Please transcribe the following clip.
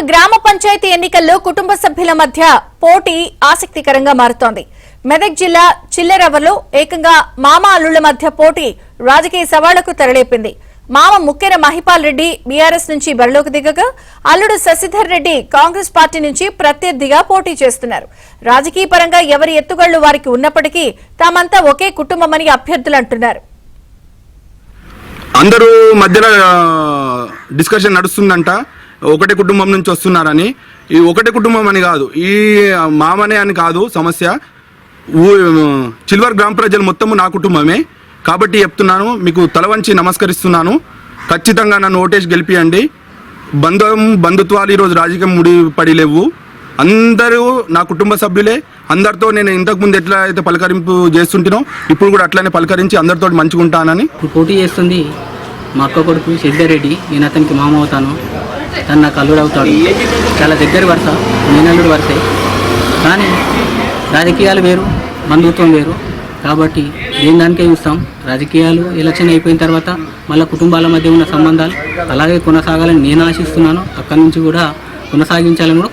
గ్రామ పంచాయతీ ఎన్నికల్లో కుటుంబ సభ్యుల మధ్య పోటీ ఆసక్తికరంగా మారుతోంది. మెదక్ జిల్లా చిల్లెరవలో ఏకంగా మామ అల్లుళ్ల మధ్య పోటీ రాజకీయ సవాళ్లకు తెరలేపింది. మామ ముక్కెర మహిపాల్ రెడ్డి బీఆర్ఎస్ నుంచి బరిలోకి దిగగా, అల్లుడు శశిధర్ రెడ్డి కాంగ్రెస్ పార్టీ నుంచి ప్రత్యర్థిగా పోటీ చేస్తున్నారు. రాజకీయ పరంగా ఎవరి ఎత్తుగళ్లు వారికి ఉన్నప్పటికీ తామంతా ఒకే కుటుంబమని అభ్యర్థులు అంటున్నారు. అందరూ మధ్యలో డిస్కషన్ నడుస్తుందంట, ఒకటే కుటుంబం నుంచి వస్తున్నారని. ఈ ఒకటే కుటుంబం అని కాదు, ఈ మామనే అని కాదు సమస్య. చిల్వర్ గ్రామ ప్రజలు మొత్తము నా కుటుంబమే కాబట్టి చెప్తున్నాను, మీకు తలవంచి నమస్కరిస్తున్నాను. ఖచ్చితంగా నన్ను ఓటేసి గెలిపియండి. బంధుత్వాలు ఈరోజు రాజకీయం ముడిపడి లేవు. అందరూ నా కుటుంబ సభ్యులే. అందరితో నేను ఇంతకుముందు ఎట్లా అయితే పలకరింపు చేస్తుంటానో ఇప్పుడు కూడా అట్లానే పలకరించి అందరితో మంచిగా ఉంటానని. పోటీ చేస్తుంది మా అక్క కొడుకు శశిధర్ రెడ్డి. నేను అతనికి మామ అవుతాను, తను నాకు అల్లుడు అవుతాడు. చాలా దగ్గర వరుస, నేను అల్లుడు వరుసే. కానీ రాజకీయాలు వేరు, బంధుత్వం వేరు కాబట్టి దేని దానికే చూస్తాం. రాజకీయాలు ఎలక్షన్ అయిపోయిన తర్వాత మళ్ళీ కుటుంబాల మధ్య ఉన్న సంబంధాలు అలాగే కొనసాగాలని నేను ఆశిస్తున్నాను. అక్కడి నుంచి కూడా కొనసాగించాలని కూడా